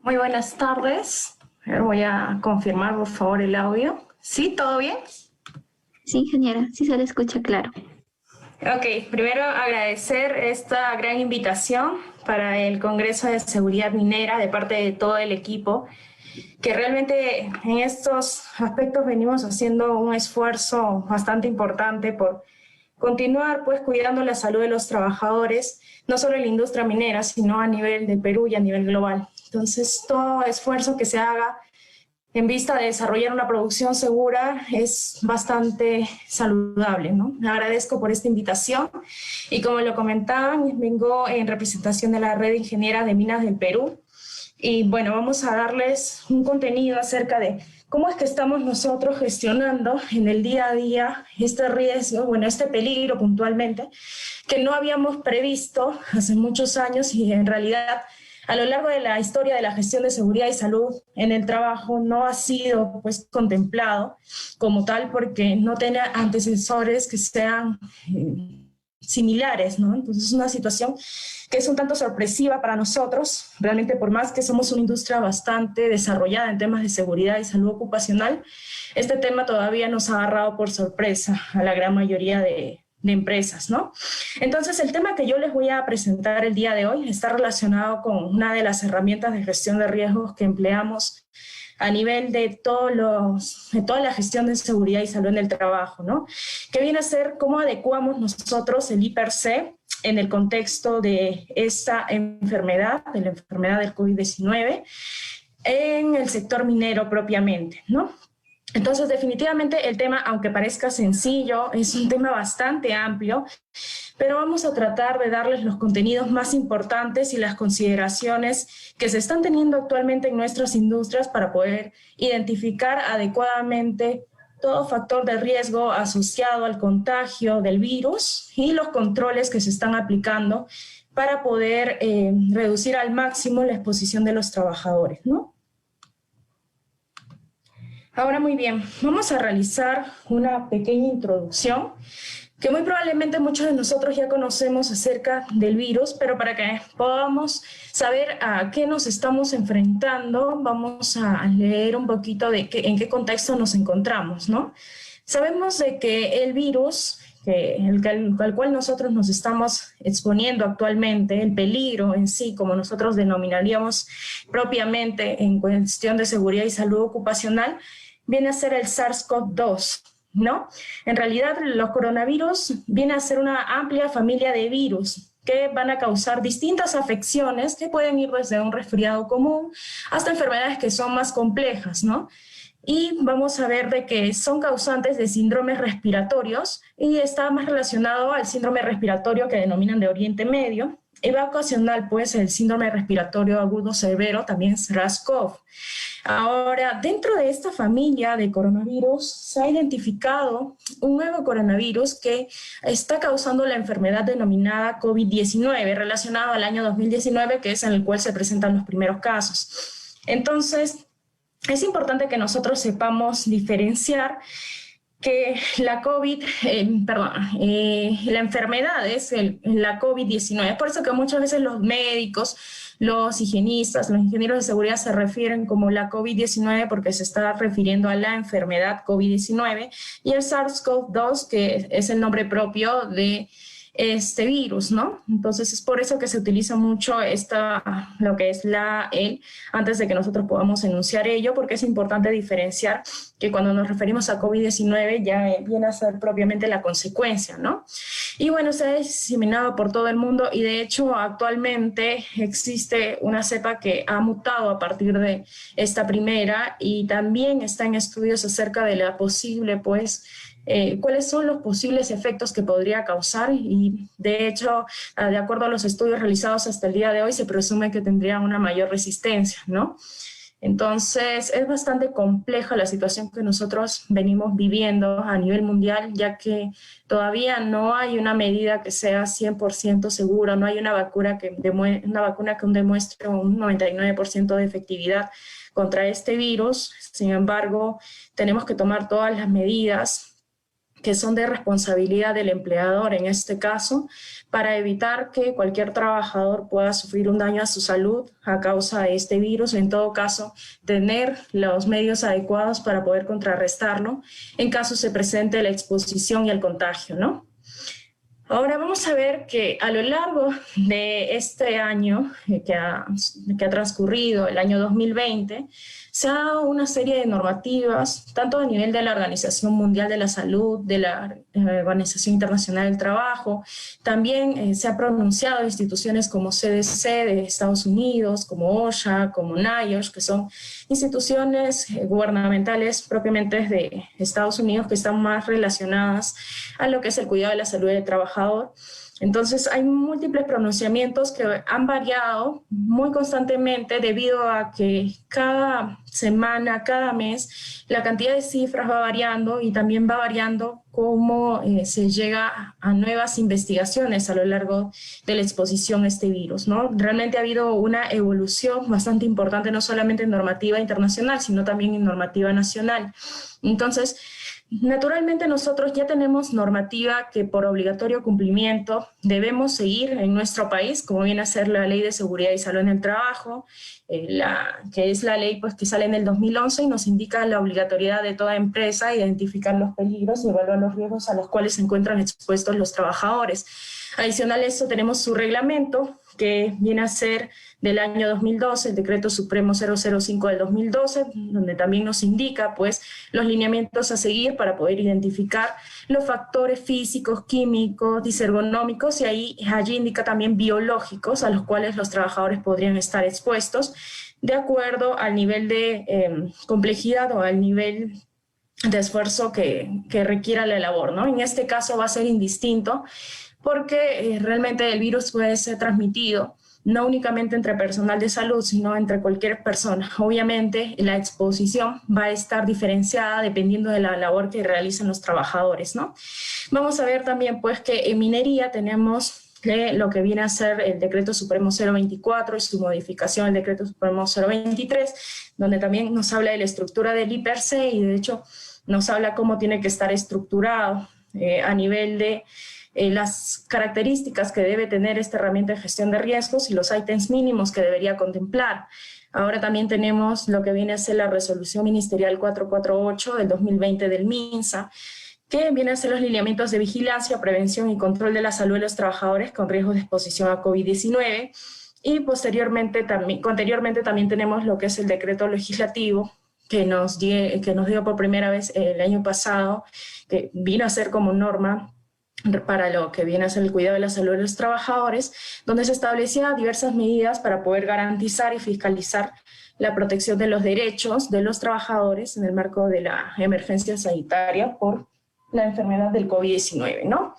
Muy buenas tardes. A ver, voy a confirmar, por favor, el audio. ¿Sí? ¿Todo bien? Sí, ingeniera, sí se le escucha claro. Ok, primero agradecer esta gran invitación para el Congreso de Seguridad Minera de parte de todo el equipo, que realmente en estos aspectos venimos haciendo un esfuerzo bastante importante por continuar pues cuidando la salud de los trabajadores, no solo en la industria minera, sino a nivel de Perú y a nivel global. Entonces, todo esfuerzo que se haga en vista de desarrollar una producción segura es bastante saludable, ¿no? Agradezco por esta invitación y como lo comentaban, vengo en representación de la Red de Ingenieras de Minas del Perú y bueno, vamos a darles un contenido acerca de cómo es que estamos nosotros gestionando en el día a día este riesgo, bueno, este peligro puntualmente, que no habíamos previsto hace muchos años y en realidad a lo largo de la historia de la gestión de seguridad y salud en el trabajo no ha sido pues contemplado como tal porque no tiene antecesores que sean similares, ¿no? Entonces es una situación que es un tanto sorpresiva para nosotros, realmente por más que somos una industria bastante desarrollada en temas de seguridad y salud ocupacional, este tema todavía nos ha agarrado por sorpresa a la gran mayoría de empresas, ¿no? Entonces, el tema que yo les voy a presentar el día de hoy está relacionado con una de las herramientas de gestión de riesgos que empleamos a nivel de toda la gestión de seguridad y salud en el trabajo, ¿no? Que viene a ser cómo adecuamos nosotros el I+C en el contexto de esta enfermedad, de la enfermedad del COVID-19, en el sector minero propiamente, ¿no? Entonces, definitivamente el tema, aunque parezca sencillo, es un tema bastante amplio, pero vamos a tratar de darles los contenidos más importantes y las consideraciones que se están teniendo actualmente en nuestras industrias para poder identificar adecuadamente todo factor de riesgo asociado al contagio del virus y los controles que se están aplicando para poder reducir al máximo la exposición de los trabajadores, ¿no? Ahora muy bien, vamos a realizar una pequeña introducción que muy probablemente muchos de nosotros ya conocemos acerca del virus, pero para que podamos saber a qué nos estamos enfrentando, vamos a leer un poquito de en qué contexto nos encontramos, ¿no? Sabemos de que el virus, al cual nosotros nos estamos exponiendo actualmente, el peligro en sí, como nosotros denominaríamos propiamente en cuestión de seguridad y salud ocupacional, viene a ser el SARS-CoV-2, ¿no? En realidad, los coronavirus vienen a ser una amplia familia de virus que van a causar distintas afecciones que pueden ir desde un resfriado común hasta enfermedades que son más complejas, ¿no? Y vamos a ver de que son causantes de síndromes respiratorios y está más relacionado al síndrome respiratorio que denominan de Oriente Medio y va a ocasionar pues el síndrome respiratorio agudo severo, también SARS-CoV. Ahora, dentro de esta familia de coronavirus se ha identificado un nuevo coronavirus que está causando la enfermedad denominada COVID-19, relacionado al año 2019, que es en el cual se presentan los primeros casos. Entonces, es importante que nosotros sepamos diferenciar que la la enfermedad es la COVID-19. Es por eso que muchas veces los médicos, los higienistas, los ingenieros de seguridad se refieren como la COVID-19 porque se está refiriendo a la enfermedad COVID-19 y el SARS-CoV-2 que es el nombre propio de este virus, ¿no? Entonces es por eso que se utiliza mucho lo que es el, antes de que nosotros podamos enunciar ello, porque es importante diferenciar que cuando nos referimos a COVID-19 ya viene a ser propiamente la consecuencia, ¿no? Y bueno, se ha diseminado por todo el mundo y de hecho actualmente existe una cepa que ha mutado a partir de esta primera y también está en estudios acerca de la posible, pues, cuáles son los posibles efectos que podría causar y de hecho, de acuerdo a los estudios realizados hasta el día de hoy, se presume que tendría una mayor resistencia, ¿no? Entonces, es bastante compleja la situación que nosotros venimos viviendo a nivel mundial, ya que todavía no hay una medida que sea 100% segura, no hay una vacuna que demuestre un 99% de efectividad contra este virus. Sin embargo, tenemos que tomar todas las medidas que son de responsabilidad del empleador en este caso, para evitar que cualquier trabajador pueda sufrir un daño a su salud a causa de este virus, o en todo caso tener los medios adecuados para poder contrarrestarlo en caso se presente la exposición y el contagio, ¿no? Ahora vamos a ver que a lo largo de este año que ha transcurrido, el año 2020, se ha dado una serie de normativas, tanto a nivel de la Organización Mundial de la Salud, de la Organización Internacional del Trabajo, también se ha pronunciado instituciones como CDC de Estados Unidos, como OSHA, como NIOSH, que son instituciones gubernamentales propiamente de Estados Unidos que están más relacionadas a lo que es el cuidado de la salud del trabajador. Entonces hay múltiples pronunciamientos que han variado muy constantemente debido a que cada semana, cada mes, la cantidad de cifras va variando y también va variando cómo se llega a nuevas investigaciones a lo largo de la exposición a este virus, ¿no? Realmente ha habido una evolución bastante importante, no solamente en normativa internacional, sino también en normativa nacional. Entonces, naturalmente nosotros ya tenemos normativa que por obligatorio cumplimiento debemos seguir en nuestro país, como viene a ser la Ley de Seguridad y Salud en el Trabajo, que es la ley pues, que sale en el 2011 y nos indica la obligatoriedad de toda empresa identificar los peligros y evaluar los riesgos a los cuales se encuentran expuestos los trabajadores. Adicional a eso tenemos su reglamento, que viene a ser del año 2012, el Decreto Supremo 005 del 2012, donde también nos indica pues, los lineamientos a seguir para poder identificar los factores físicos, químicos, disergonómicos y allí indica también biológicos a los cuales los trabajadores podrían estar expuestos de acuerdo al nivel de complejidad o al nivel de esfuerzo que requiera la labor, ¿no? En este caso va a ser indistinto porque realmente el virus puede ser transmitido no únicamente entre personal de salud, sino entre cualquier persona. Obviamente, la exposición va a estar diferenciada dependiendo de la labor que realicen los trabajadores, ¿no? Vamos a ver también, pues, que en minería tenemos lo que viene a ser el Decreto Supremo 024 y su modificación, el Decreto Supremo 023, donde también nos habla de la estructura del IPRC y, de hecho, nos habla cómo tiene que estar estructurado a nivel de las características que debe tener esta herramienta de gestión de riesgos y los ítems mínimos que debería contemplar. Ahora también tenemos lo que viene a ser la Resolución Ministerial 448 del 2020 del MINSA, que viene a ser los lineamientos de vigilancia, prevención y control de la salud de los trabajadores con riesgo de exposición a COVID-19. Y posteriormente, anteriormente también tenemos lo que es el decreto legislativo que nos dio por primera vez el año pasado, que vino a ser como norma para lo que viene a ser el cuidado de la salud de los trabajadores, donde se establecían diversas medidas para poder garantizar y fiscalizar la protección de los derechos de los trabajadores en el marco de la emergencia sanitaria por la enfermedad del COVID-19, ¿no?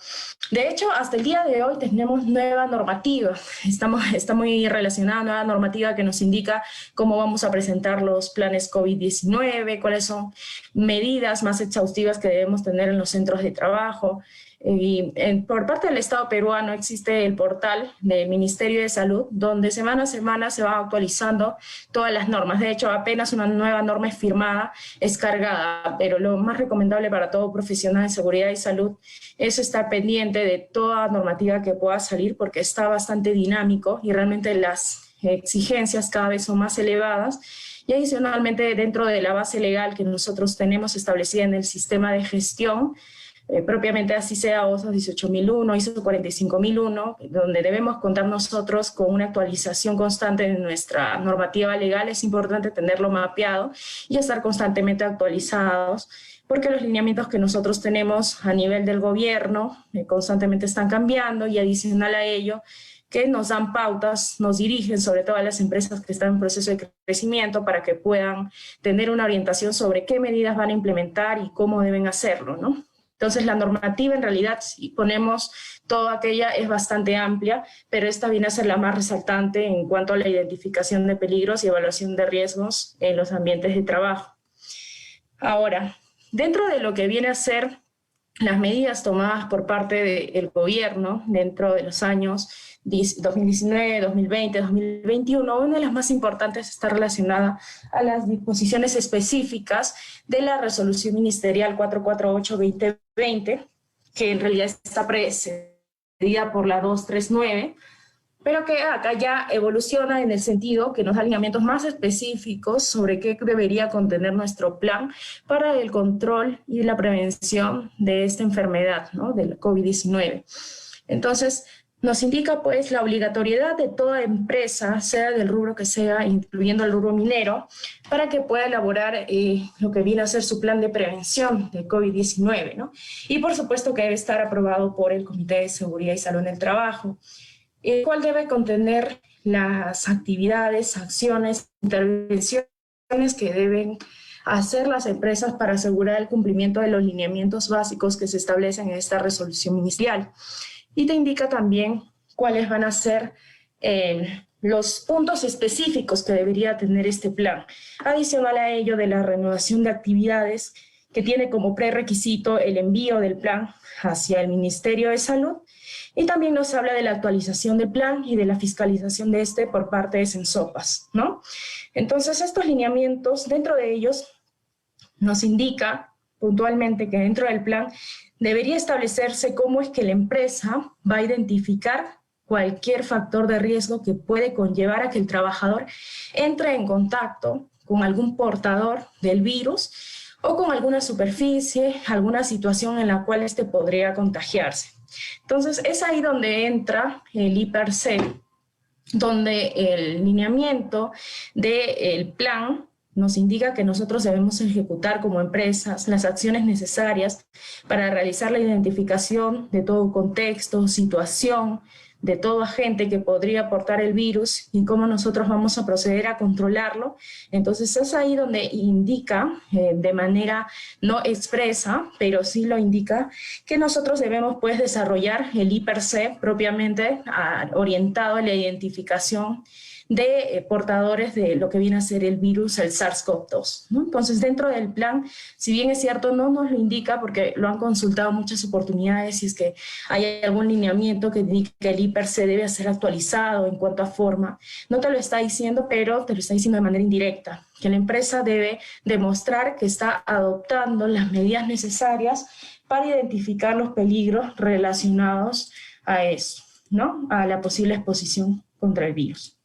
De hecho, hasta el día de hoy tenemos nueva normativa, está muy relacionada a nueva normativa que nos indica cómo vamos a presentar los planes COVID-19, cuáles son medidas más exhaustivas que debemos tener en los centros de trabajo. Y por parte del Estado peruano existe el portal del Ministerio de Salud, donde semana a semana se van actualizando todas las normas. De hecho, apenas una nueva norma es firmada, es cargada, pero lo más recomendable para todo profesional de seguridad y salud es estar pendiente de toda normativa que pueda salir, porque está bastante dinámico y realmente las exigencias cada vez son más elevadas. Y adicionalmente, dentro de la base legal que nosotros tenemos establecida en el sistema de gestión, propiamente así sea ISO 18001, ISO 45001, donde debemos contar nosotros con una actualización constante de nuestra normativa legal. Es importante tenerlo mapeado y estar constantemente actualizados, porque los lineamientos que nosotros tenemos a nivel del gobierno constantemente están cambiando, y adicional a ello, que nos dan pautas, nos dirigen sobre todo a las empresas que están en proceso de crecimiento para que puedan tener una orientación sobre qué medidas van a implementar y cómo deben hacerlo, ¿no? Entonces, la normativa, en realidad, si ponemos toda aquella, es bastante amplia, pero esta viene a ser la más resaltante en cuanto a la identificación de peligros y evaluación de riesgos en los ambientes de trabajo. Ahora, dentro de lo que viene a ser las medidas tomadas por parte del gobierno dentro de los años 2019, 2020, 2021, una de las más importantes está relacionada a las disposiciones específicas de la Resolución Ministerial 448-2020, que en realidad está precedida por la 239, pero que acá ya evoluciona en el sentido que nos da lineamientos más específicos sobre qué debería contener nuestro plan para el control y la prevención de esta enfermedad, ¿no?, de la COVID-19. Entonces, nos indica pues la obligatoriedad de toda empresa, sea del rubro que sea, incluyendo el rubro minero, para que pueda elaborar lo que viene a ser su plan de prevención de COVID-19, ¿no? Y por supuesto que debe estar aprobado por el Comité de Seguridad y Salud en el Trabajo, el cual debe contener las actividades, acciones, intervenciones que deben hacer las empresas para asegurar el cumplimiento de los lineamientos básicos que se establecen en esta resolución ministerial. Y te indica también cuáles van a ser los puntos específicos que debería tener este plan. Adicional a ello, de la renovación de actividades que tiene como prerequisito el envío del plan hacia el Ministerio de Salud, y también nos habla de la actualización del plan y de la fiscalización de este por parte de Sensopas, ¿no? Entonces, estos lineamientos, dentro de ellos, nos indica puntualmente que dentro del plan debería establecerse cómo es que la empresa va a identificar cualquier factor de riesgo que puede conllevar a que el trabajador entre en contacto con algún portador del virus o con alguna superficie, alguna situación en la cual éste podría contagiarse. Entonces, es ahí donde entra el IPRC, donde el lineamiento del plan nos indica que nosotros debemos ejecutar como empresas las acciones necesarias para realizar la identificación de todo contexto, situación, de todo agente que podría aportar el virus y cómo nosotros vamos a proceder a controlarlo. Entonces es ahí donde indica de manera no expresa, pero sí lo indica, que nosotros debemos pues desarrollar el IPRC propiamente orientado a la identificación de portadores de lo que viene a ser el virus, el SARS-CoV-2, ¿no? Entonces, dentro del plan, si bien es cierto, no nos lo indica porque lo han consultado muchas oportunidades y es que hay algún lineamiento que indica que el IPRC debe ser actualizado en cuanto a forma. No te lo está diciendo, pero te lo está diciendo de manera indirecta, que la empresa debe demostrar que está adoptando las medidas necesarias para identificar los peligros relacionados a eso, ¿no?, a la posible exposición contra el virus.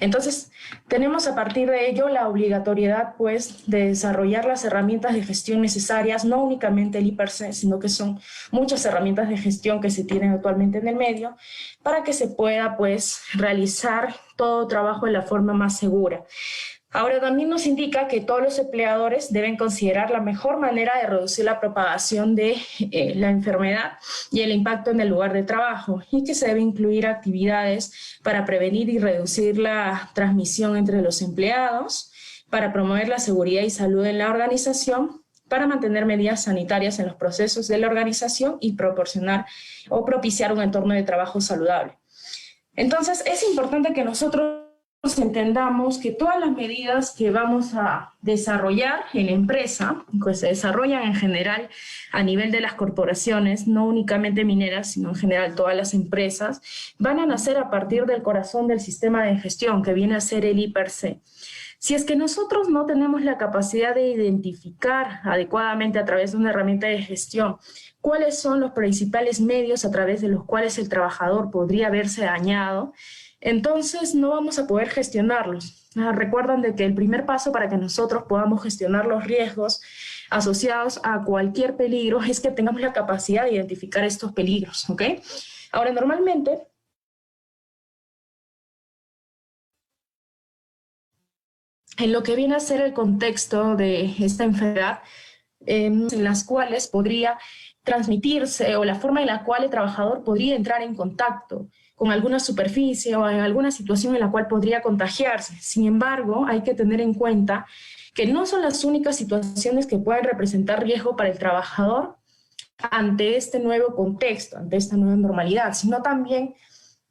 Entonces, tenemos a partir de ello la obligatoriedad, pues, de desarrollar las herramientas de gestión necesarias, no únicamente el IPRC, sino que son muchas herramientas de gestión que se tienen actualmente en el medio, para que se pueda, pues, realizar todo trabajo de la forma más segura. Ahora, también nos indica que todos los empleadores deben considerar la mejor manera de reducir la propagación de la enfermedad y el impacto en el lugar de trabajo, y que se debe incluir actividades para prevenir y reducir la transmisión entre los empleados, para promover la seguridad y salud en la organización, para mantener medidas sanitarias en los procesos de la organización y proporcionar o propiciar un entorno de trabajo saludable. Entonces, es importante que nosotros entendamos que todas las medidas que vamos a desarrollar en la empresa, que se desarrollan en general a nivel de las corporaciones, no únicamente mineras, sino en general todas las empresas, van a nacer a partir del corazón del sistema de gestión, que viene a ser el IPRC. Si es que nosotros no tenemos la capacidad de identificar adecuadamente a través de una herramienta de gestión cuáles son los principales medios a través de los cuales el trabajador podría verse dañado, entonces no vamos a poder gestionarlos. Recuerdan de que el primer paso para que nosotros podamos gestionar los riesgos asociados a cualquier peligro es que tengamos la capacidad de identificar estos peligros, ¿ok? Ahora, normalmente, en lo que viene a ser el contexto de esta enfermedad, en las cuales podría transmitirse o la forma en la cual el trabajador podría entrar en contacto con alguna superficie o en alguna situación en la cual podría contagiarse. Sin embargo, hay que tener en cuenta que no son las únicas situaciones que pueden representar riesgo para el trabajador ante este nuevo contexto, ante esta nueva normalidad, sino también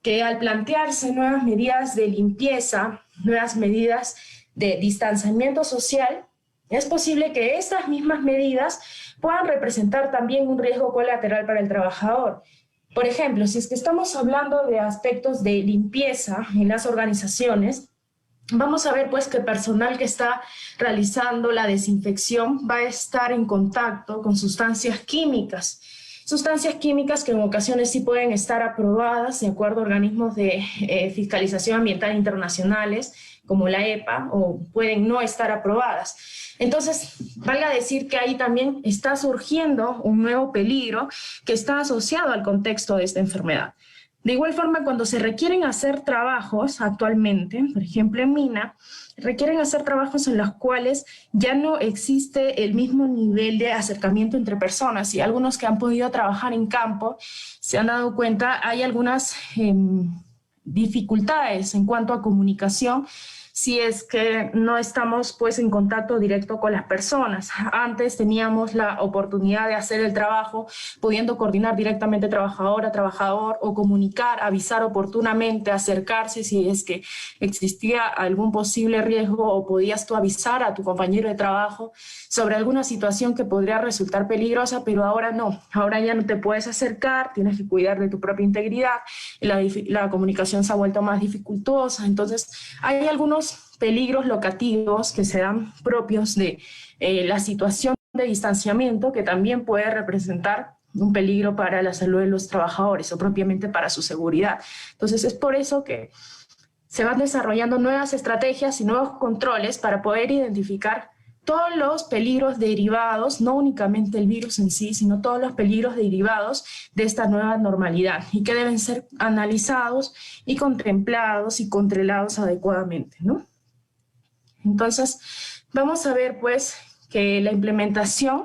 que al plantearse nuevas medidas de limpieza, nuevas medidas de distanciamiento social, es posible que estas mismas medidas puedan representar también un riesgo colateral para el trabajador. Por ejemplo, si es que estamos hablando de aspectos de limpieza en las organizaciones, vamos a ver pues que el personal que está realizando la desinfección va a estar en contacto con sustancias químicas que en ocasiones sí pueden estar aprobadas de acuerdo a organismos de fiscalización ambiental internacionales, como la EPA, o pueden no estar aprobadas. Entonces, valga decir que ahí también está surgiendo un nuevo peligro que está asociado al contexto de esta enfermedad. De igual forma, cuando se requieren hacer trabajos actualmente, por ejemplo en mina, requieren hacer trabajos en los cuales ya no existe el mismo nivel de acercamiento entre personas, y algunos que han podido trabajar en campo se han dado cuenta, hay algunas dificultades en cuanto a comunicación si es que no estamos pues en contacto directo con las personas. Antes teníamos la oportunidad de hacer el trabajo pudiendo coordinar directamente trabajador a trabajador, o comunicar, avisar oportunamente, acercarse si es que existía algún posible riesgo, o podías tú avisar a tu compañero de trabajo sobre alguna situación que podría resultar peligrosa, pero ahora no. Ahora ya no te puedes acercar, tienes que cuidar de tu propia integridad, la comunicación se ha vuelto más dificultosa. Entonces hay algunos peligros locativos que se dan propios de la situación de distanciamiento, que también puede representar un peligro para la salud de los trabajadores o propiamente para su seguridad. Entonces es por eso que se van desarrollando nuevas estrategias y nuevos controles para poder identificar todos los peligros derivados, no únicamente el virus en sí, sino todos los peligros derivados de esta nueva normalidad, y que deben ser analizados y contemplados y controlados adecuadamente, ¿no? Entonces, vamos a ver pues que la implementación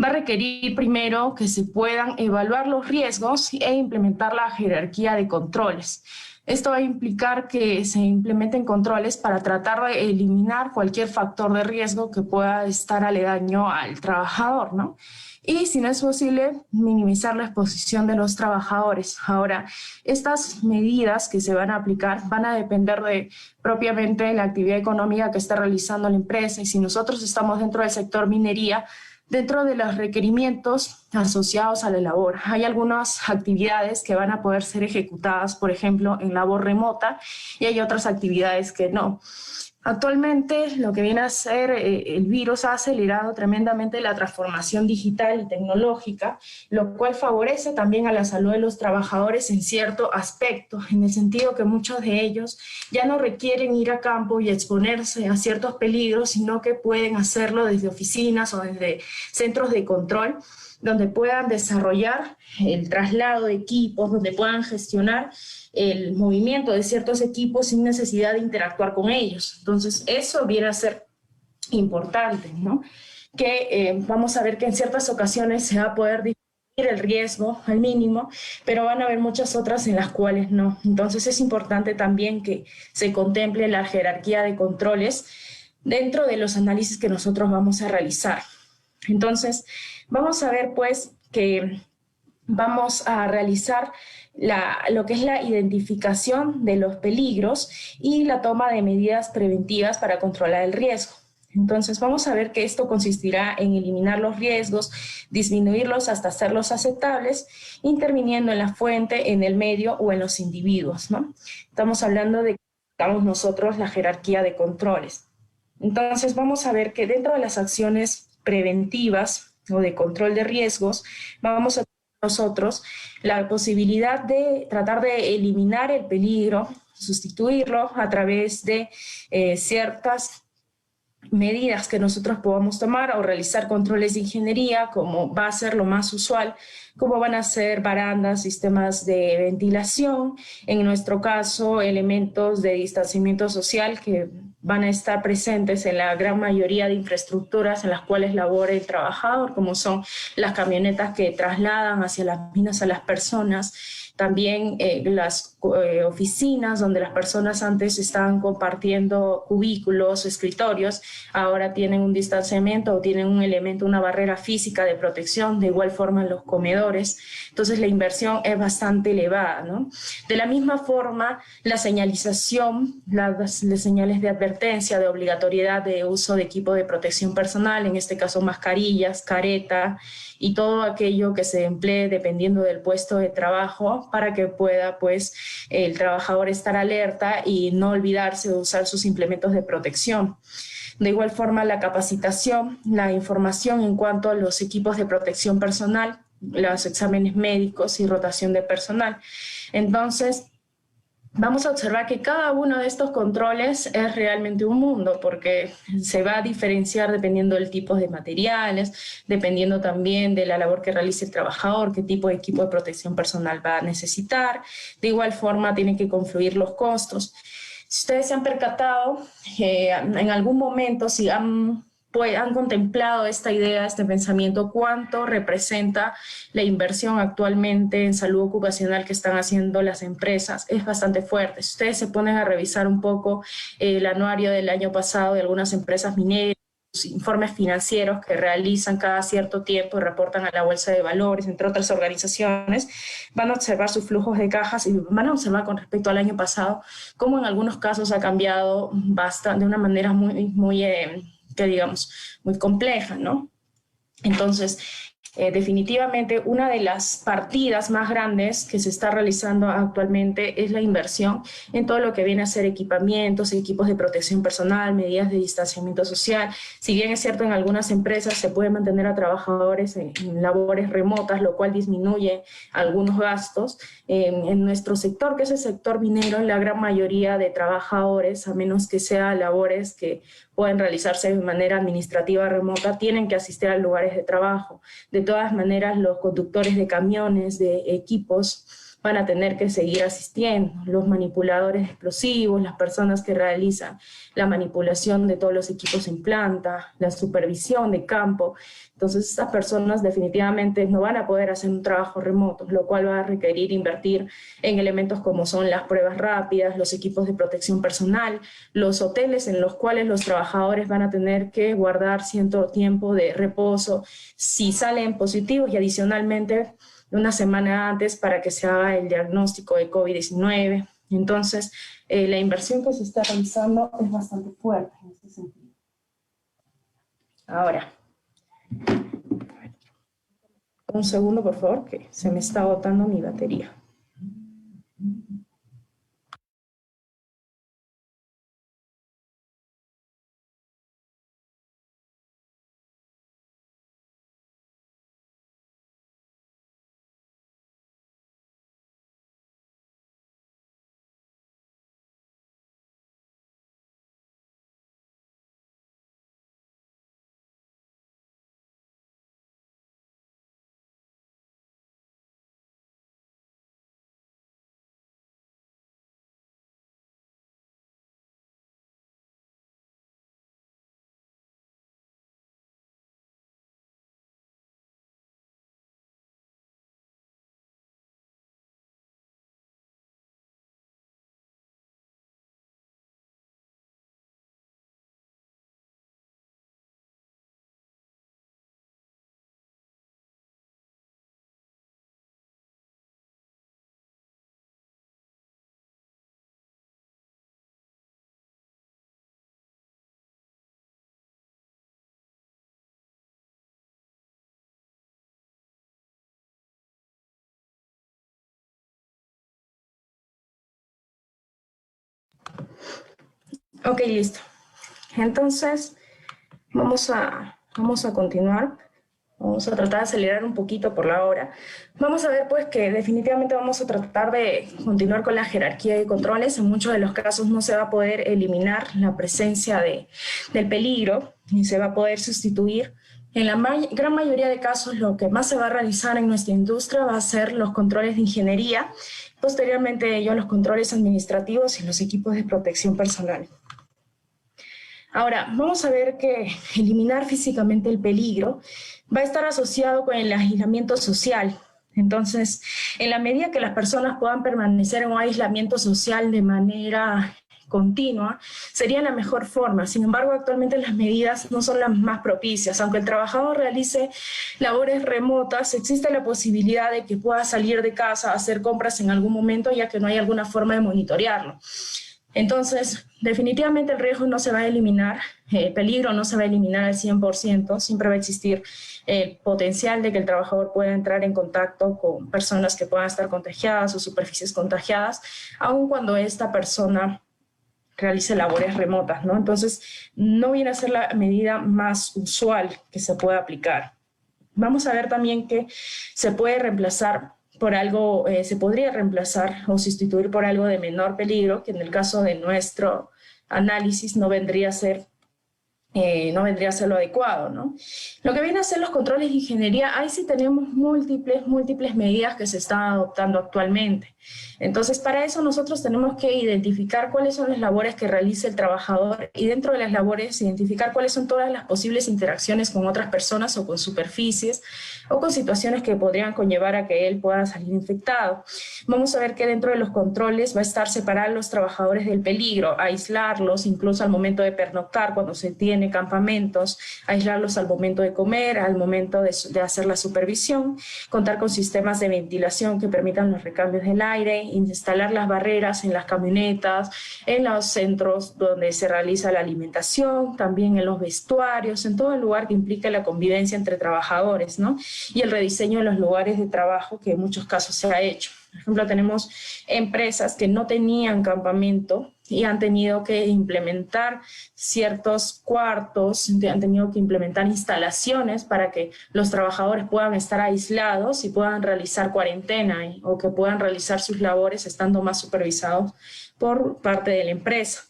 va a requerir primero que se puedan evaluar los riesgos e implementar la jerarquía de controles. Esto va a implicar que se implementen controles para tratar de eliminar cualquier factor de riesgo que pueda estar aledaño al trabajador, ¿no? Y si no es posible, minimizar la exposición de los trabajadores. Ahora, estas medidas que se van a aplicar van a depender de propiamente la actividad económica que está realizando la empresa, y si nosotros estamos dentro del sector minería, dentro de los requerimientos asociados a la labor, hay algunas actividades que van a poder ser ejecutadas, por ejemplo, en labor remota, y hay otras actividades que no. Actualmente, lo que viene a ser el virus ha acelerado tremendamente la transformación digital y tecnológica, lo cual favorece también a la salud de los trabajadores en cierto aspecto, en el sentido que muchos de ellos ya no requieren ir a campo y exponerse a ciertos peligros, sino que pueden hacerlo desde oficinas o desde centros de control, donde puedan desarrollar el traslado de equipos, donde puedan gestionar el movimiento de ciertos equipos sin necesidad de interactuar con ellos. Entonces, eso viene a ser importante, ¿no? Que vamos a ver que en ciertas ocasiones se va a poder disminuir el riesgo al mínimo, pero van a haber muchas otras en las cuales no. Entonces, es importante también que se contemple la jerarquía de controles dentro de los análisis que nosotros vamos a realizar. Entonces, vamos a ver pues que vamos a realizar lo que es la identificación de los peligros y la toma de medidas preventivas para controlar el riesgo. Entonces vamos a ver que esto consistirá en eliminar los riesgos, disminuirlos hasta hacerlos aceptables, interviniendo en la fuente, en el medio o en los individuos, ¿no? Estamos hablando de que damos nosotros la jerarquía de controles. Entonces vamos a ver que dentro de las acciones preventivas o de control de riesgos, vamos a tener nosotros la posibilidad de tratar de eliminar el peligro, sustituirlo a través de ciertas medidas que nosotros podamos tomar, o realizar controles de ingeniería, como va a ser lo más usual, como van a ser barandas, sistemas de ventilación, en nuestro caso elementos de distanciamiento social que van a estar presentes en la gran mayoría de infraestructuras en las cuales labora el trabajador, como son las camionetas que trasladan hacia las minas a las personas, también las oficinas donde las personas antes estaban compartiendo cubículos o escritorios, ahora tienen un distanciamiento o tienen un elemento, una barrera física de protección, de igual forma en los comedores. Entonces la inversión es bastante elevada, ¿no? De la misma forma, la señalización, las señales de advertencia, de obligatoriedad de uso de equipo de protección personal, en este caso mascarillas, careta y todo aquello que se emplee dependiendo del puesto de trabajo para que pueda pues el trabajador estar alerta y no olvidarse de usar sus implementos de protección. De igual forma, la capacitación, la información en cuanto a los equipos de protección personal, los exámenes médicos y rotación de personal. Entonces, vamos a observar que cada uno de estos controles es realmente un mundo, porque se va a diferenciar dependiendo del tipo de materiales, dependiendo también de la labor que realice el trabajador, qué tipo de equipo de protección personal va a necesitar. De igual forma, tienen que confluir los costos. Si ustedes se han percatado, en algún momento, si han contemplado esta idea, este pensamiento, cuánto representa la inversión actualmente en salud ocupacional que están haciendo las empresas, es bastante fuerte. Si ustedes se ponen a revisar un poco el anuario del año pasado de algunas empresas mineras, los informes financieros que realizan cada cierto tiempo y reportan a la Bolsa de Valores, entre otras organizaciones, van a observar sus flujos de cajas y van a observar con respecto al año pasado cómo en algunos casos ha cambiado bastante, de una manera que digamos, muy compleja, ¿no? Entonces, definitivamente una de las partidas más grandes que se está realizando actualmente es la inversión en todo lo que viene a ser equipamientos, equipos de protección personal, medidas de distanciamiento social. Si bien es cierto, en algunas empresas se puede mantener a trabajadores en labores remotas, lo cual disminuye algunos gastos, en nuestro sector, que es el sector minero, la gran mayoría de trabajadores, a menos que sean labores que pueden realizarse de manera administrativa remota, tienen que asistir a lugares de trabajo. De todas maneras, los conductores de camiones, de equipos, van a tener que seguir asistiendo. Los manipuladores de explosivos, las personas que realizan la manipulación de todos los equipos en planta, la supervisión de campo. Entonces, estas personas definitivamente no van a poder hacer un trabajo remoto, lo cual va a requerir invertir en elementos como son las pruebas rápidas, los equipos de protección personal, los hoteles en los cuales los trabajadores van a tener que guardar cierto tiempo de reposo si salen positivos, y adicionalmente una semana antes para que se haga el diagnóstico de COVID-19. Entonces, la inversión que se está realizando es bastante fuerte en este sentido. Ahora, un segundo, por favor, que se me está agotando mi batería. Ok, listo. Entonces, vamos a continuar. Vamos a tratar de acelerar un poquito por la hora. Vamos a ver pues que definitivamente vamos a tratar de continuar con la jerarquía de controles. En muchos de los casos no se va a poder eliminar la presencia del peligro ni se va a poder sustituir. En la gran mayoría de casos lo que más se va a realizar en nuestra industria va a ser los controles de ingeniería, posteriormente ellos los controles administrativos y los equipos de protección personal. Ahora, vamos a ver que eliminar físicamente el peligro va a estar asociado con el aislamiento social. Entonces, en la medida que las personas puedan permanecer en un aislamiento social de manera continua, sería la mejor forma. Sin embargo, actualmente las medidas no son las más propicias. Aunque el trabajador realice labores remotas, existe la posibilidad de que pueda salir de casa a hacer compras en algún momento, ya que no hay alguna forma de monitorearlo. Entonces, definitivamente el riesgo no se va a eliminar, el peligro no se va a eliminar al 100%, siempre va a existir el potencial de que el trabajador pueda entrar en contacto con personas que puedan estar contagiadas o superficies contagiadas, aun cuando esta persona realice labores remotas, ¿no? Entonces, no viene a ser la medida más usual que se puede aplicar. Vamos a ver también que se puede reemplazar por algo, se podría reemplazar o sustituir por algo de menor peligro, que en el caso de nuestro análisis no vendría a ser lo adecuado, ¿no? Lo que viene a ser los controles de ingeniería, ahí sí tenemos múltiples medidas que se están adoptando actualmente. Entonces, para eso nosotros tenemos que identificar cuáles son las labores que realiza el trabajador y dentro de las labores identificar cuáles son todas las posibles interacciones con otras personas o con superficies o con situaciones que podrían conllevar a que él pueda salir infectado. Vamos a ver que dentro de los controles va a estar separar a los trabajadores del peligro, aislarlos incluso al momento de pernoctar, cuando se tiene campamentos, aislarlos al momento de comer, al momento de hacer la supervisión, contar con sistemas de ventilación que permitan los recambios del aire, instalar las barreras en las camionetas, en los centros donde se realiza la alimentación, también en los vestuarios, en todo el lugar que implica la convivencia entre trabajadores, ¿no? Y el rediseño de los lugares de trabajo que en muchos casos se ha hecho. Por ejemplo, tenemos empresas que no tenían campamento y han tenido que implementar ciertos cuartos, han tenido que implementar instalaciones para que los trabajadores puedan estar aislados y puedan realizar cuarentena o que puedan realizar sus labores estando más supervisados por parte de la empresa.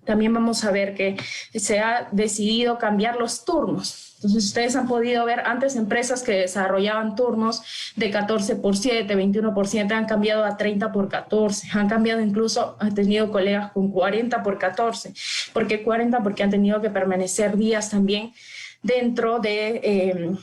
También vamos a ver que se ha decidido cambiar los turnos. Entonces, ustedes han podido ver antes empresas que desarrollaban turnos de 14x7, 21x7, han cambiado a 30x14. Han cambiado incluso, han tenido colegas con 40x14. ¿Por qué 40? Porque han tenido que permanecer días también dentro de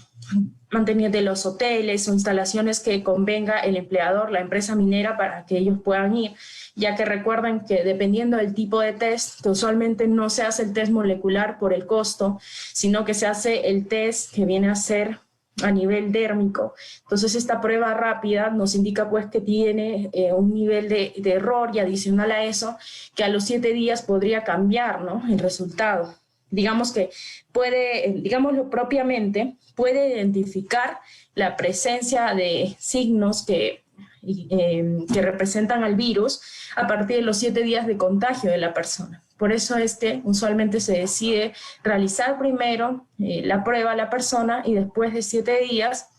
los hoteles o instalaciones que convenga el empleador, la empresa minera, para que ellos puedan ir, ya que recuerden que dependiendo del tipo de test, que usualmente no se hace el test molecular por el costo, sino que se hace el test que viene a ser a nivel dérmico. Entonces esta prueba rápida nos indica pues que tiene un nivel de error, y adicional a eso, que a los 7 días podría cambiar, ¿no?, el resultado. Digamos que digámoslo propiamente, puede identificar la presencia de signos que representan al virus a partir de los 7 días de contagio de la persona. Por eso usualmente se decide realizar primero la prueba a la persona y después de 7 días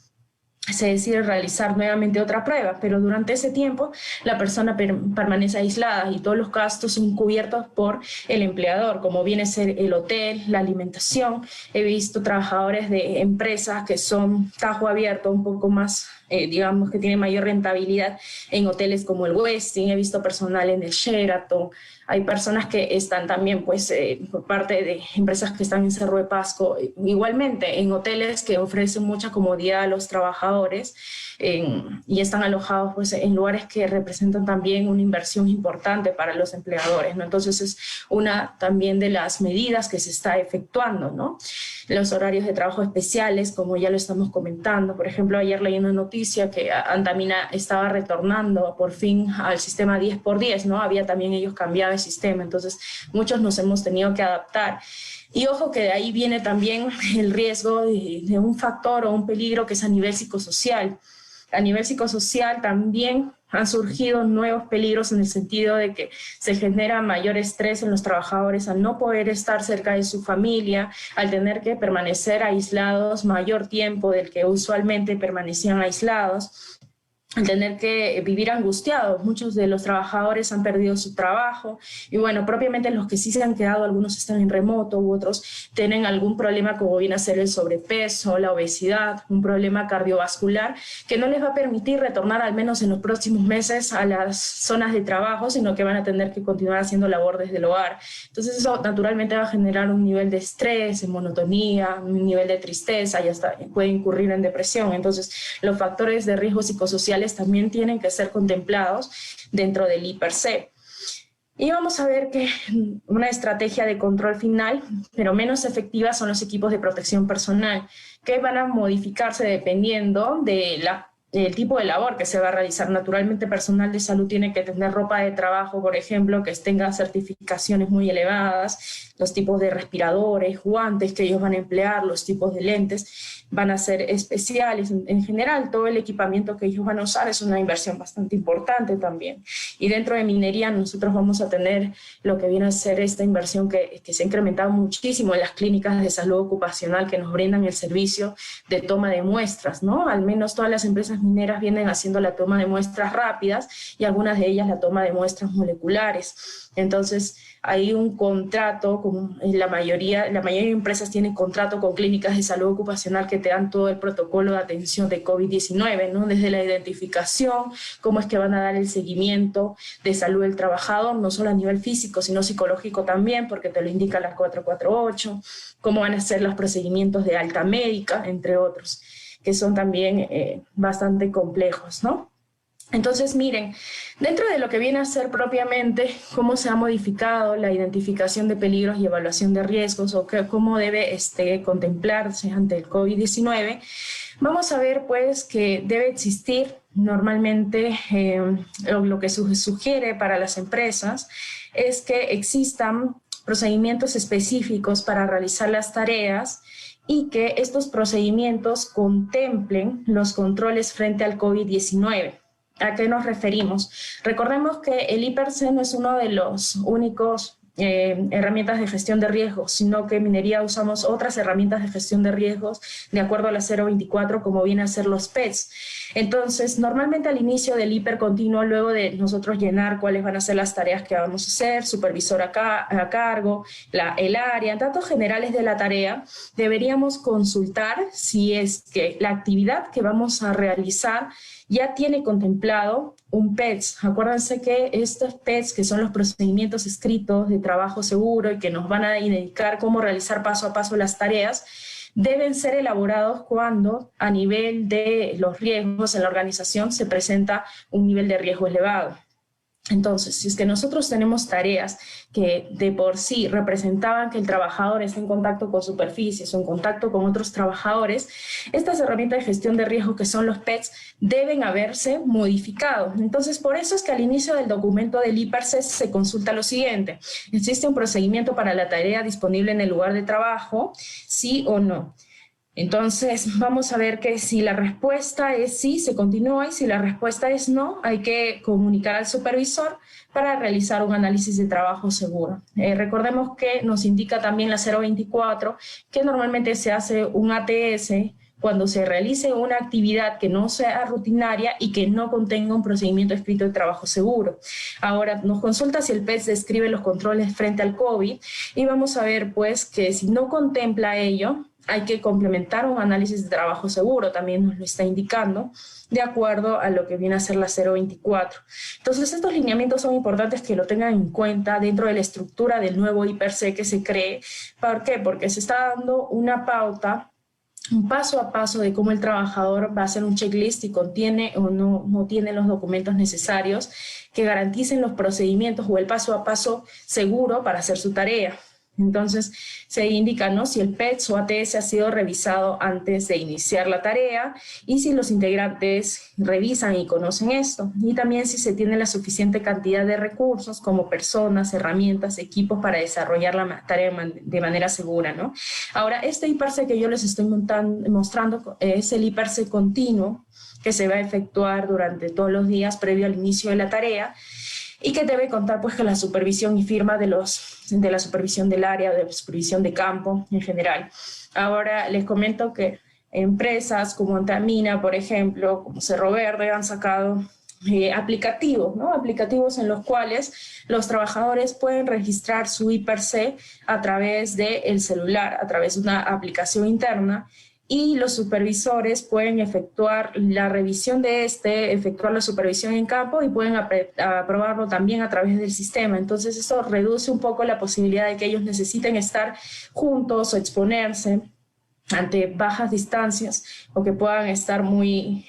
se decide realizar nuevamente otra prueba, pero durante ese tiempo la persona permanece aislada y todos los gastos son cubiertos por el empleador, como viene a ser el hotel, la alimentación. He visto trabajadores de empresas que son tajo abierto, un poco más, digamos que tienen mayor rentabilidad en hoteles como el Westin. He visto personal en el Sheraton. Hay personas que están también pues, por parte de empresas que están en Cerro de Pasco, igualmente en hoteles que ofrecen mucha comodidad a los trabajadores y están alojados pues, en lugares que representan también una inversión importante para los empleadores, ¿no? Entonces es una también de las medidas que se está efectuando, ¿no? Los horarios de trabajo especiales, como ya lo estamos comentando. Por ejemplo, ayer leí una noticia que Antamina estaba retornando por fin al sistema 10x10, ¿no? Había también ellos cambiado el sistema, entonces muchos nos hemos tenido que adaptar. Y ojo que de ahí viene también el riesgo de un factor o un peligro que es a nivel psicosocial. A nivel psicosocial también han surgido nuevos peligros en el sentido de que se genera mayor estrés en los trabajadores al no poder estar cerca de su familia, al tener que permanecer aislados mayor tiempo del que usualmente permanecían aislados. al tener que vivir angustiados. Muchos de los trabajadores han perdido su trabajo y bueno, propiamente los que sí se han quedado, algunos están en remoto u otros tienen algún problema como viene a ser el sobrepeso, la obesidad, un problema cardiovascular que no les va a permitir retornar al menos en los próximos meses a las zonas de trabajo, sino que van a tener que continuar haciendo labor desde el hogar. Entonces eso naturalmente va a generar un nivel de estrés, de monotonía, un nivel de tristeza y hasta puede incurrir en depresión. Entonces los factores de riesgo psicosociales también tienen que ser contemplados dentro del IPRC. Y vamos a ver que una estrategia de control final, pero menos efectiva, son los equipos de protección personal, que van a modificarse dependiendo de el tipo de labor que se va a realizar. Naturalmente, personal de salud tiene que tener ropa de trabajo, por ejemplo, que tenga certificaciones muy elevadas, los tipos de respiradores, guantes que ellos van a emplear, los tipos de lentes van a ser especiales. En general, todo el equipamiento que ellos van a usar es una inversión bastante importante también. Y dentro de minería nosotros vamos a tener lo que viene a ser esta inversión que se ha incrementado muchísimo en las clínicas de salud ocupacional que nos brindan el servicio de toma de muestras, ¿no? Al menos todas las empresas mineras vienen haciendo la toma de muestras rápidas y algunas de ellas la toma de muestras moleculares. Entonces, hay un contrato, con la mayoría de empresas tienen contrato con clínicas de salud ocupacional que te dan todo el protocolo de atención de COVID-19, ¿no? Desde la identificación, cómo es que van a dar el seguimiento de salud del trabajador, no solo a nivel físico, sino psicológico también, porque te lo indica la 448, cómo van a ser los procedimientos de alta médica, entre otros, que son también bastante complejos, ¿no? Entonces, miren, dentro de lo que viene a ser propiamente cómo se ha modificado la identificación de peligros y evaluación de riesgos o cómo debe contemplarse ante el COVID-19, vamos a ver pues que debe existir normalmente lo que sugiere para las empresas es que existan procedimientos específicos para realizar las tareas y que estos procedimientos contemplen los controles frente al COVID-19. ¿A qué nos referimos? Recordemos que el IPRC no es uno de los únicos herramientas de gestión de riesgos, sino que en minería usamos otras herramientas de gestión de riesgos de acuerdo a la 024, como vienen a ser los PETs. Entonces, normalmente al inicio del IPER continuo, luego de nosotros llenar cuáles van a ser las tareas que vamos a hacer, supervisor a cargo, el área, en datos generales de la tarea, deberíamos consultar si es que la actividad que vamos a realizar ya tiene contemplado un PETS. Acuérdense que estos PETS, que son los procedimientos escritos de trabajo seguro y que nos van a indicar cómo realizar paso a paso las tareas, deben ser elaborados cuando a nivel de los riesgos en la organización se presenta un nivel de riesgo elevado. Entonces, si es que nosotros tenemos tareas que de por sí representaban que el trabajador está en contacto con superficies o en contacto con otros trabajadores, estas herramientas de gestión de riesgo que son los PETs deben haberse modificado. Entonces, por eso es que al inicio del documento del IPRC se consulta lo siguiente: ¿existe un procedimiento para la tarea disponible en el lugar de trabajo? ¿Sí o no? Entonces, vamos a ver que si la respuesta es sí, se continúa, y si la respuesta es no, hay que comunicar al supervisor para realizar un análisis de trabajo seguro. Recordemos que nos indica también la 024 que normalmente se hace un ATS cuando se realice una actividad que no sea rutinaria y que no contenga un procedimiento escrito de trabajo seguro. Ahora nos consulta si el PETS describe los controles frente al COVID y vamos a ver pues que si no contempla ello, hay que complementar un análisis de trabajo seguro, también nos lo está indicando, de acuerdo a lo que viene a ser la 024. Entonces, estos lineamientos son importantes que lo tengan en cuenta dentro de la estructura del nuevo IPRC que se cree. ¿Por qué? Porque se está dando una pauta, un paso a paso de cómo el trabajador va a hacer un checklist y contiene o no tiene los documentos necesarios que garanticen los procedimientos o el paso a paso seguro para hacer su tarea. Entonces se indica, ¿no?, si el PETS o ATS ha sido revisado antes de iniciar la tarea y si los integrantes revisan y conocen esto. Y también si se tiene la suficiente cantidad de recursos como personas, herramientas, equipos para desarrollar la tarea de manera segura, ¿no? Ahora, este IPRC que yo les estoy mostrando es el IPRC continuo que se va a efectuar durante todos los días previo al inicio de la tarea, y que debe contar pues con la supervisión y firma de la supervisión del área, de la supervisión de campo en general. Ahora les comento que empresas como Antamina, por ejemplo, como Cerro Verde, han sacado aplicativos, ¿no? Aplicativos en los cuales los trabajadores pueden registrar su I+C a través del celular, a través de una aplicación interna, y los supervisores pueden efectuar la revisión de efectuar la supervisión en campo y pueden aprobarlo también a través del sistema. Entonces eso reduce un poco la posibilidad de que ellos necesiten estar juntos o exponerse ante bajas distancias o que puedan estar muy,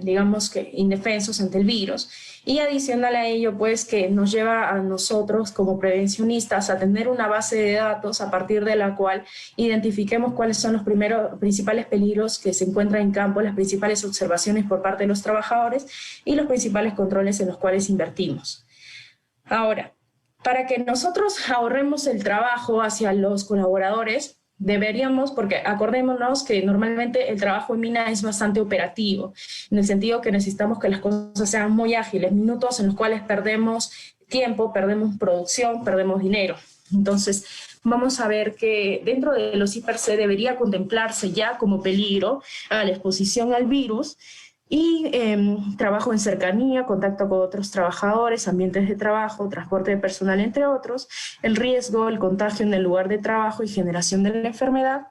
digamos que indefensos ante el virus. Y adicional a ello, pues que nos lleva a nosotros como prevencionistas a tener una base de datos a partir de la cual identifiquemos cuáles son los principales peligros que se encuentran en campo, las principales observaciones por parte de los trabajadores y los principales controles en los cuales invertimos. Ahora, para que nosotros ahorremos el trabajo hacia los colaboradores, deberíamos, porque acordémonos que normalmente el trabajo en mina es bastante operativo, en el sentido que necesitamos que las cosas sean muy ágiles, minutos en los cuales perdemos tiempo, perdemos producción, perdemos dinero. Entonces, vamos a ver que dentro de los I+C debería contemplarse ya como peligro a la exposición al virus y trabajo en cercanía, contacto con otros trabajadores, ambientes de trabajo, transporte de personal, entre otros, el riesgo, el contagio en el lugar de trabajo y generación de la enfermedad.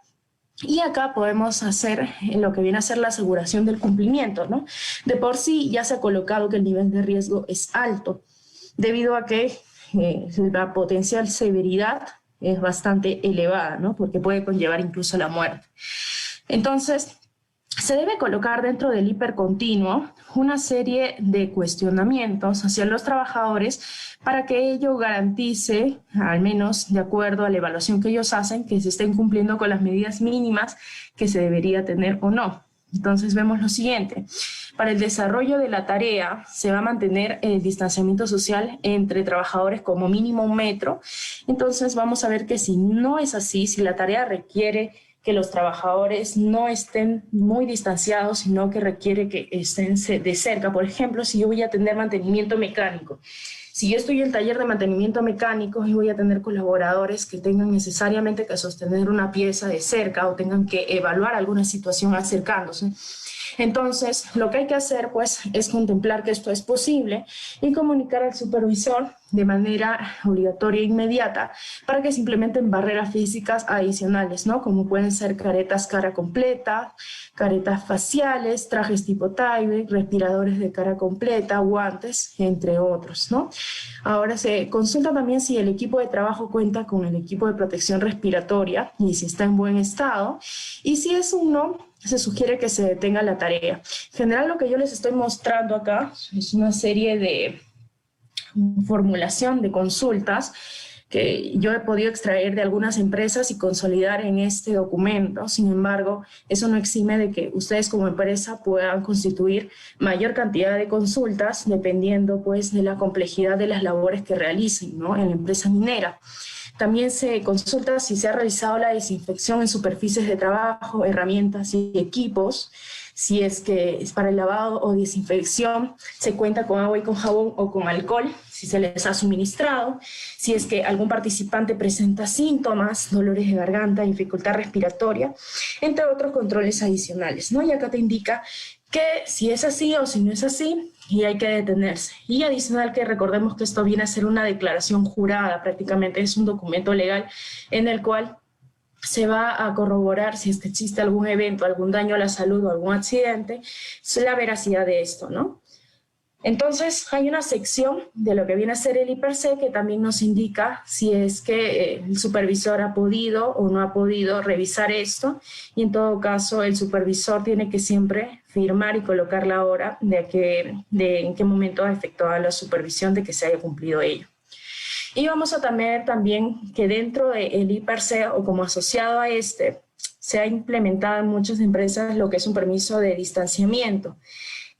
Y acá podemos hacer lo que viene a ser la aseguración del cumplimiento, ¿no? De por sí ya se ha colocado que el nivel de riesgo es alto, debido a que la potencial severidad es bastante elevada, ¿no? Porque puede conllevar incluso la muerte. Entonces, se debe colocar dentro del hipercontinuo una serie de cuestionamientos hacia los trabajadores para que ello garantice, al menos de acuerdo a la evaluación que ellos hacen, que se estén cumpliendo con las medidas mínimas que se debería tener o no. Entonces vemos lo siguiente. Para el desarrollo de la tarea se va a mantener el distanciamiento social entre trabajadores como mínimo 1 metro. Entonces vamos a ver que si no es así, si la tarea requiere que los trabajadores no estén muy distanciados, sino que requiere que estén de cerca. Por ejemplo, si yo voy a tener mantenimiento mecánico, si yo estoy en el taller de mantenimiento mecánico y voy a tener colaboradores que tengan necesariamente que sostener una pieza de cerca o tengan que evaluar alguna situación acercándose, entonces lo que hay que hacer pues es contemplar que esto es posible y comunicar al supervisor de manera obligatoria e inmediata para que se implementen barreras físicas adicionales, ¿no? Como pueden ser caretas cara completa, caretas faciales, trajes tipo Tyvek, respiradores de cara completa, guantes, entre otros, ¿no? Ahora se consulta también si el equipo de trabajo cuenta con el equipo de protección respiratoria y si está en buen estado, y si es un no, se sugiere que se detenga la tarea. En general, lo que yo les estoy mostrando acá es una serie de formulación de consultas que yo he podido extraer de algunas empresas y consolidar en este documento. Sin embargo, eso no exime de que ustedes como empresa puedan constituir mayor cantidad de consultas dependiendo pues de la complejidad de las labores que realicen, ¿no?, en la empresa minera. También se consulta si se ha realizado la desinfección en superficies de trabajo, herramientas y equipos, si es que es para el lavado o desinfección se cuenta con agua y con jabón o con alcohol, si se les ha suministrado, si es que algún participante presenta síntomas, dolores de garganta, dificultad respiratoria, entre otros controles adicionales, ¿no? Y acá te indica que si es así o si no es así, y hay que detenerse. Y adicional que recordemos que esto viene a ser una declaración jurada, prácticamente es un documento legal en el cual se va a corroborar si es que existe algún evento, algún daño a la salud o algún accidente, la veracidad de esto, ¿no? Entonces hay una sección de lo que viene a ser el I+C que también nos indica si es que el supervisor ha podido o no ha podido revisar esto, y en todo caso el supervisor tiene que siempre firmar y colocar la hora de en qué momento ha efectuado la supervisión de que se haya cumplido ello. Y vamos a tener también que dentro del I+C o como asociado a este se ha implementado en muchas empresas lo que es un permiso de distanciamiento,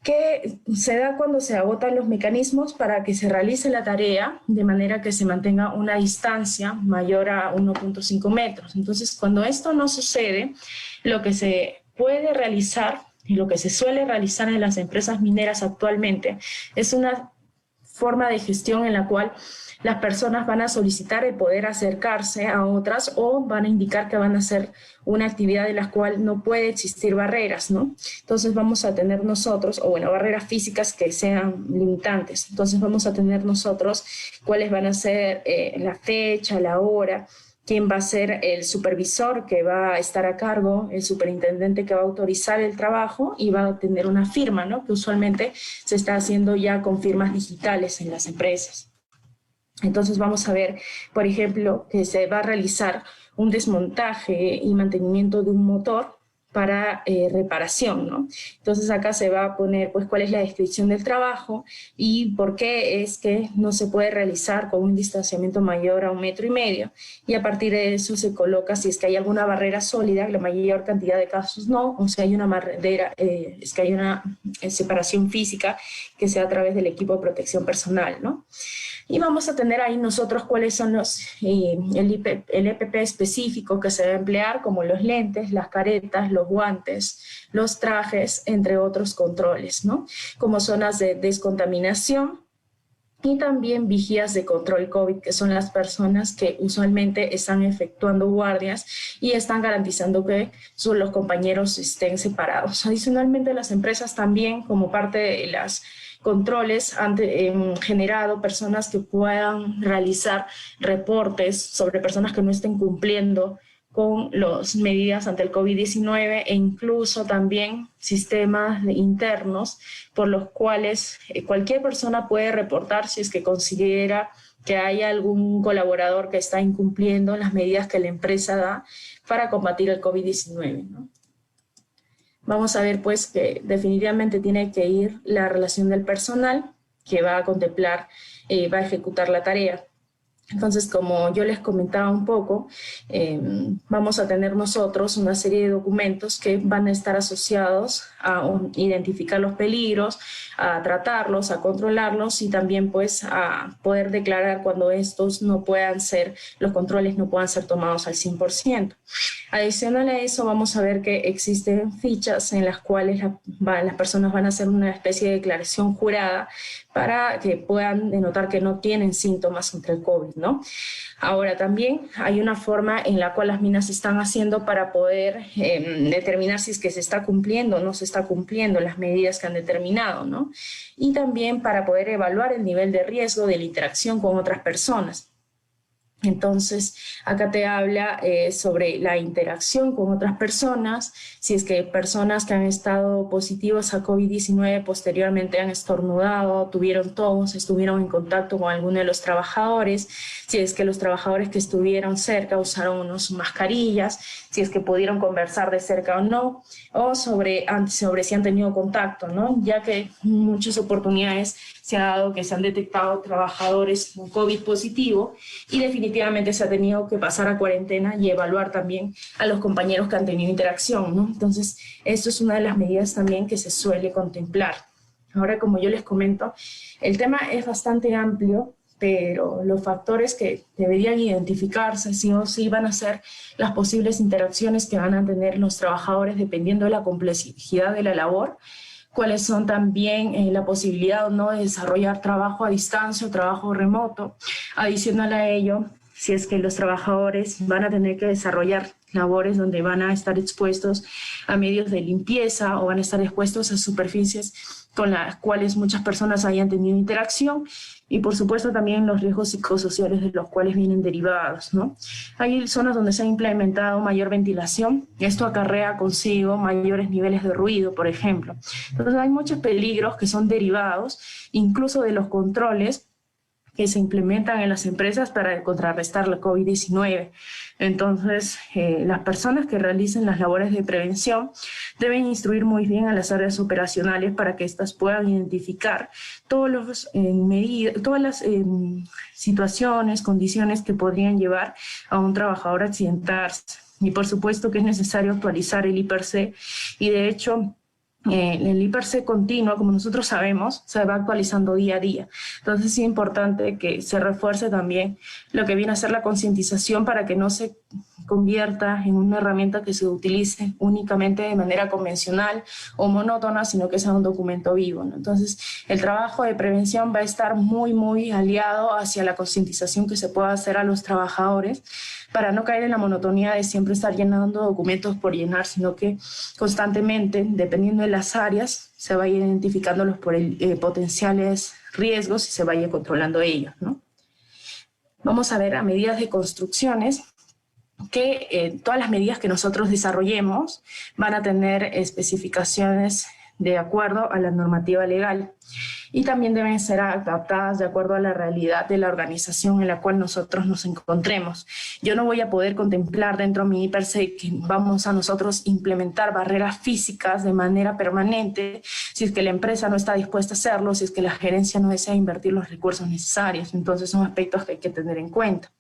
que se da cuando se agotan los mecanismos para que se realice la tarea de manera que se mantenga una distancia mayor a 1.5 metros. Entonces, cuando esto no sucede, lo que se puede realizar y lo que se suele realizar en las empresas mineras actualmente es una forma de gestión en la cual las personas van a solicitar el poder acercarse a otras o van a indicar que van a hacer una actividad en la cual no puede existir barreras, ¿no? Entonces vamos a tener nosotros, o bueno, barreras físicas que sean limitantes. Entonces vamos a tener nosotros cuáles van a ser la fecha, la hora, quién va a ser el supervisor que va a estar a cargo, el superintendente que va a autorizar el trabajo y va a tener una firma, ¿no? Que usualmente se está haciendo ya con firmas digitales en las empresas. Entonces vamos a ver, por ejemplo, que se va a realizar un desmontaje y mantenimiento de un motor para reparación, ¿no? Entonces acá se va a poner pues cuál es la descripción del trabajo y por qué es que no se puede realizar con un distanciamiento mayor a 1,5 metros, y a partir de eso se coloca si es que hay alguna barrera sólida, la mayor cantidad de casos no, o sea hay una barrera, es que hay una separación física que sea a través del equipo de protección personal, ¿no? Y vamos a tener ahí nosotros cuáles son el EPP específico que se va a emplear, como los lentes, las caretas, los guantes, los trajes, entre otros controles, ¿no? Como zonas de descontaminación y también vigías de control COVID, que son las personas que usualmente están efectuando guardias y están garantizando que los compañeros estén separados. Adicionalmente, las empresas también, como parte de las controles han generado personas que puedan realizar reportes sobre personas que no estén cumpliendo con las medidas ante el COVID-19 e incluso también sistemas internos por los cuales cualquier persona puede reportar si es que considera que hay algún colaborador que está incumpliendo las medidas que la empresa da para combatir el COVID-19, ¿no? Vamos a ver pues que definitivamente tiene que ir la relación del personal que va a contemplar, va a ejecutar la tarea. Entonces, como yo les comentaba un poco, vamos a tener nosotros una serie de documentos que van a estar asociados a identificar los peligros, a tratarlos, a controlarlos y también pues a poder declarar cuando estos no puedan ser, los controles no puedan ser tomados al 100%. Adicional a eso, vamos a ver que existen fichas en las cuales las personas van a hacer una especie de declaración jurada para que puedan denotar que no tienen síntomas contra el COVID, ¿no? Ahora también hay una forma en la cual las minas están haciendo para poder determinar si es que se está cumpliendo o no se está cumpliendo las medidas que han determinado, ¿no? Y también para poder evaluar el nivel de riesgo de la interacción con otras personas. Entonces, acá te habla sobre la interacción con otras personas, si es que personas que han estado positivos a COVID-19 posteriormente han estornudado, tuvieron tos, estuvieron en contacto con alguno de los trabajadores, si es que los trabajadores que estuvieron cerca usaron unas mascarillas, si es que pudieron conversar de cerca o no, o sobre si han tenido contacto, ¿no? Ya que en muchas oportunidades se ha dado que se han detectado trabajadores con COVID positivo y definitivamente se ha tenido que pasar a cuarentena y evaluar también a los compañeros que han tenido interacción, ¿no? Entonces, esto es una de las medidas también que se suele contemplar. Ahora, como yo les comento, el tema es bastante amplio, pero los factores que deberían identificarse sí o sí van a ser las posibles interacciones que van a tener los trabajadores dependiendo de la complejidad de la labor, cuáles son también la posibilidad o no de desarrollar trabajo a distancia o trabajo remoto. Adicional a ello, si es que los trabajadores van a tener que desarrollar labores donde van a estar expuestos a medios de limpieza o van a estar expuestos a superficies con las cuales muchas personas hayan tenido interacción, y por supuesto también los riesgos psicosociales de los cuales vienen derivados, ¿no? Hay zonas donde se ha implementado mayor ventilación, esto acarrea consigo mayores niveles de ruido, por ejemplo. Entonces hay muchos peligros que son derivados incluso de los controles que se implementan en las empresas para contrarrestar la COVID-19. Entonces, las personas que realicen las labores de prevención deben instruir muy bien a las áreas operacionales para que éstas puedan identificar todas las situaciones, condiciones que podrían llevar a un trabajador a accidentarse. Y por supuesto que es necesario actualizar el IPRC, y de hecho el IPRC continuo, como nosotros sabemos, se va actualizando día a día. Entonces es importante que se refuerce también lo que viene a ser la concientización para que no se convierta en una herramienta que se utilice únicamente de manera convencional o monótona, sino que sea un documento vivo, ¿no? Entonces, el trabajo de prevención va a estar muy aliado hacia la concientización que se pueda hacer a los trabajadores para no caer en la monotonía de siempre estar llenando documentos por llenar, sino que constantemente, dependiendo de las áreas, se vaya identificando los potenciales riesgos y se vaya controlando ellos, ¿no? Vamos a ver a medidas de construcciones que todas las medidas que nosotros desarrollemos van a tener especificaciones de acuerdo a la normativa legal y también deben ser adaptadas de acuerdo a la realidad de la organización en la cual nosotros nos encontremos. Yo no voy a poder contemplar dentro de mi per se que vamos a nosotros implementar barreras físicas de manera permanente si es que la empresa no está dispuesta a hacerlo, si es que la gerencia no desea invertir los recursos necesarios. Entonces son aspectos que hay que tener en cuenta.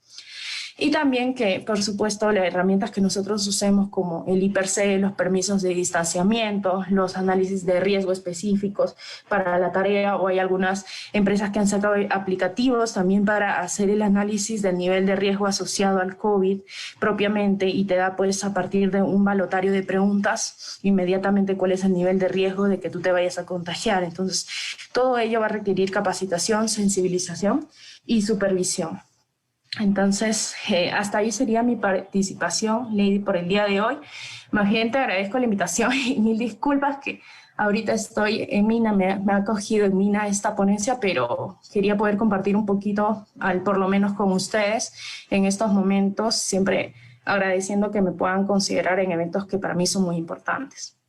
Y también que, por supuesto, las herramientas que nosotros usemos como el IPRC, los permisos de distanciamiento, los análisis de riesgo específicos para la tarea, o hay algunas empresas que han sacado aplicativos también para hacer el análisis del nivel de riesgo asociado al COVID propiamente y te da pues a partir de un balotario de preguntas inmediatamente cuál es el nivel de riesgo de que tú te vayas a contagiar. Entonces, todo ello va a requerir capacitación, sensibilización y supervisión. Entonces, hasta ahí sería mi participación, Lady, por el día de hoy. Más bien te agradezco la invitación y mil disculpas que ahorita estoy en Mina, me ha cogido en Mina esta ponencia, pero quería poder compartir un poquito, por lo menos con ustedes, en estos momentos, siempre agradeciendo que me puedan considerar en eventos que para mí son muy importantes.